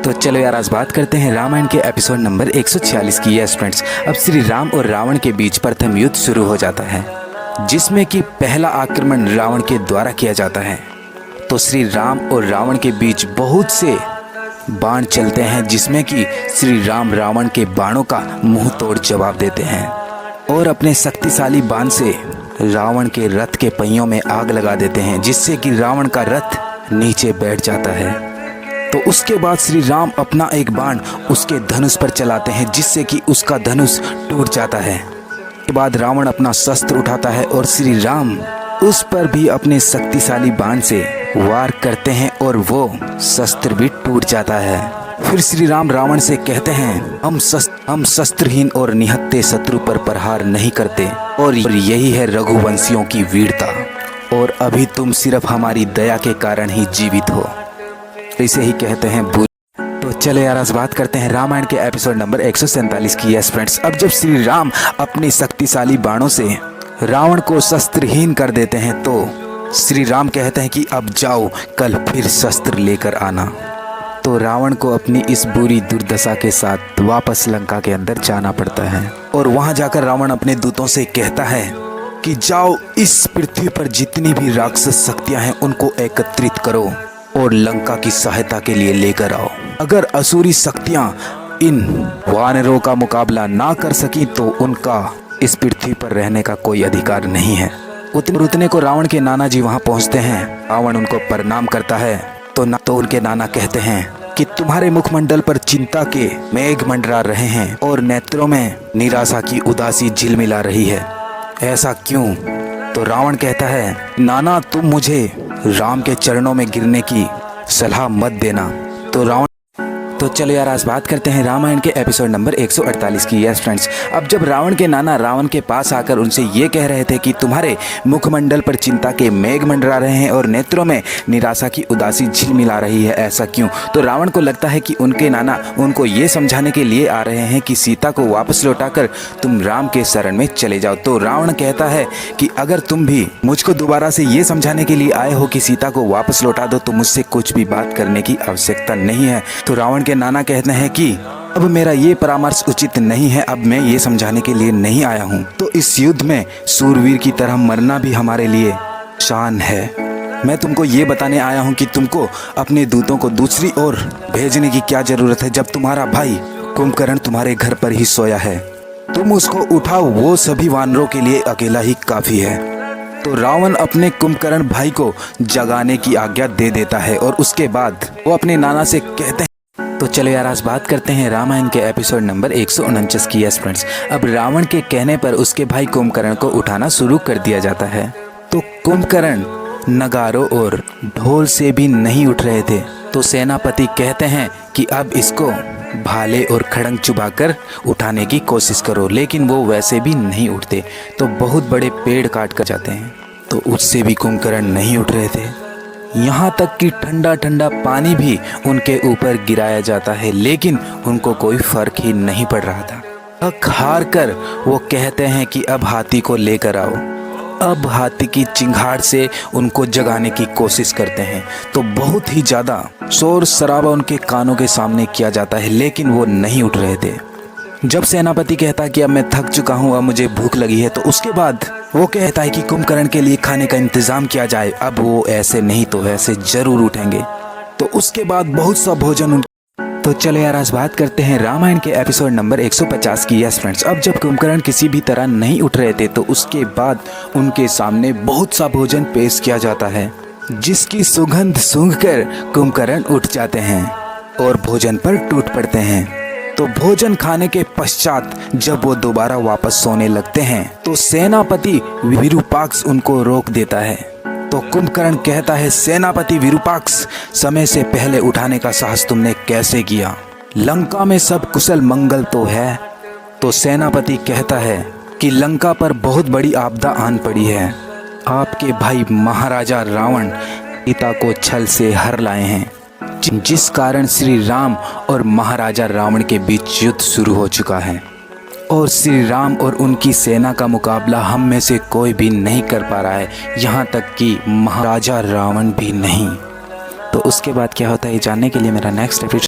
तो चलो यार आज बात करते हैं रामायण के एपिसोड नंबर 146 की। यस फ्रेंड्स, अब श्री राम और रावण के बीच प्रथम युद्ध शुरू हो जाता है, जिसमें कि पहला आक्रमण रावण के द्वारा किया जाता है। तो श्री राम और रावण के बीच बहुत से बाण चलते हैं, जिसमें कि श्री राम रावण के बाणों का मुंह तोड़ जवाब देते हैं और अपने शक्तिशाली बाण से रावण के रथ के पहियों में आग लगा देते हैं, जिससे कि रावण का रथ नीचे बैठ जाता है। तो उसके बाद श्री राम अपना एक बाण उसके धनुष पर चलाते हैं, जिससे कि उसका धनुष टूट जाता है। के बाद रावण अपना शस्त्र उठाता है और श्री राम उस पर भी अपने शक्तिशाली बाण से वार करते हैं और वो शस्त्र भी टूट जाता है। फिर श्री राम रावण से कहते हैं, हम शस्त्रहीन और निहत्थे शत्रु पर प्रहार नहीं करते, और यही है रघुवंशियों की वीरता, और अभी तुम सिर्फ हमारी दया के कारण ही जीवित हो। इसे ही कहते हैं बुरी। तो चले यार आज बात करते हैं रामायण के एपिसोड नंबर 147 की। यस फ्रेंड्स, अब जब श्री राम अपने शक्तिशाली बाणों से रावण को शस्त्रहीन कर देते हैं, तो श्री राम कहते हैं कि अब जाओ, कल फिर शस्त्र लेकर आना। तो रावण को अपनी इस बुरी दुर्दशा के साथ वापस लंका के अंदर जाना पड़ता है, और वहां जाकर रावण अपने दूतों से कहता है कि जाओ, इस पृथ्वी पर जितनी भी राक्षस शक्तियां हैं उनको एकत्रित करो और लंका की सहायता के लिए लेकर आओ। अगर असुरी शक्तियां इन वानरों का मुकाबला ना कर सकी तो उनका इस पृथ्वी पर रहने का कोई अधिकार नहीं है। उतने को रावण के नाना जी वहां पहुंचते हैं। रावण उनको प्रणाम करता है तो उनके नाना कहते हैं कि तुम्हारे मुखमंडल पर चिंता के मेघ मंडरा रहे हैं और नेत्रों में निराशा की उदासी झिलमिला रही है, ऐसा क्यों? तो रावण कहता है, नाना तुम मुझे राम के चरणों में गिरने की सलाह मत देना। तो चलो यार आज बात करते हैं रामायण के एपिसोड नंबर 148 की। यस फ्रेंड्स, अब जब रावण के नाना रावण के पास आकर उनसे ये कह रहे थे कि तुम्हारे मुखमंडल पर चिंता के मेघ मंडरा रहे हैं और नेत्रों में निराशा की उदासी झिलमिला रही है, ऐसा क्यों? तो रावण को लगता है कि उनके नाना उनको ये समझाने के लिए आ रहे हैं कि सीता को वापस लौटाकर तुम राम के शरण में चले जाओ। तो रावण कहता है कि अगर तुम भी मुझको दोबारा से ये समझाने के लिए आए हो कि सीता को वापस लौटा दो, तो मुझसे कुछ भी बात करने की आवश्यकता नहीं है। तो रावण के नाना कहते हैं कि अब मेरा ये परामर्श उचित नहीं है, अब मैं ये समझाने के लिए नहीं आया हूँ। तो इस युद्ध में सूरवीर की तरह मरना भी हमारे लिए शान है। मैं तुमको ये बताने आया हूँ कि तुमको अपने दूतों को दूसरी ओर भेजने की क्या जरूरत है, जब तुम्हारा भाई कुंभकर्ण तुम्हारे घर पर ही सोया है। तुम उसको उठाओ, वो सभी वानरों के लिए अकेला ही काफी है। तो रावण अपने कुंभकर्ण भाई को जगाने की आज्ञा दे देता है और उसके बाद वो अपने नाना से कहते हैं। तो चलो यार आज बात करते हैं रामायण के एपिसोड नंबर 149 की। यस फ्रेंड्स, अब रावण के कहने पर उसके भाई कुंभकर्ण को उठाना शुरू कर दिया जाता है। तो कुंभकर्ण नगारों और ढोल से भी नहीं उठ रहे थे। तो सेनापति कहते हैं कि अब इसको भाले और खड़ंग चुभाकर उठाने की कोशिश करो, लेकिन वो वैसे भी नहीं उठते। तो बहुत बड़े पेड़ काट कर जाते हैं, तो उससे भी कुंभकर्ण नहीं उठ रहे थे। यहाँ तक कि ठंडा ठंडा पानी भी उनके ऊपर गिराया जाता है, लेकिन उनको कोई फर्क ही नहीं पड़ रहा था। थक हार कर वो कहते हैं कि अब हाथी को लेकर आओ। अब हाथी की चिंगाड़ से उनको जगाने की कोशिश करते हैं। तो बहुत ही ज़्यादा शोर शराबा उनके कानों के सामने किया जाता है, लेकिन वो नहीं उठ रहे थे। जब सेनापति कहता कि अब मैं थक चुका हूँ, अब मुझे भूख लगी है, तो उसके बाद वो कहता है कि कुंभकर्ण के लिए खाने का इंतजाम किया जाए। अब वो ऐसे नहीं तो वैसे जरूर उठेंगे। तो उसके बाद बहुत सा भोजन तो चलो यार आज बात करते हैं रामायण के एपिसोड नंबर 150 की। यस फ्रेंड्स, अब जब कुंभकर्ण किसी भी तरह नहीं उठ रहे थे, तो उसके बाद उनके सामने बहुत सा भोजन पेश किया जाता है, जिसकी सुगंध सूंघकर कुंभकर्ण उठ जाते हैं और भोजन पर टूट पड़ते हैं। तो भोजन खाने के पश्चात जब वो दोबारा वापस सोने लगते हैं, तो सेनापति विरूपाक्ष उनको रोक देता है। तो कुंभकर्ण कहता है, सेनापति विरूपाक्ष, समय से पहले उठाने का साहस तुमने कैसे किया? लंका में सब कुशल मंगल तो है? तो सेनापति कहता है कि लंका पर बहुत बड़ी आपदा आन पड़ी है। आपके भाई महाराजा रावण सीता को छल से हर लाए हैं, जिस कारण श्री राम और महाराजा रावण के बीच युद्ध शुरू हो चुका है, और श्री राम और उनकी सेना का मुकाबला हम में से कोई भी नहीं कर पा रहा है, यहाँ तक कि महाराजा रावण भी नहीं। तो उसके बाद क्या होता है, ये जानने के लिए मेरा नेक्स्ट एपिसोड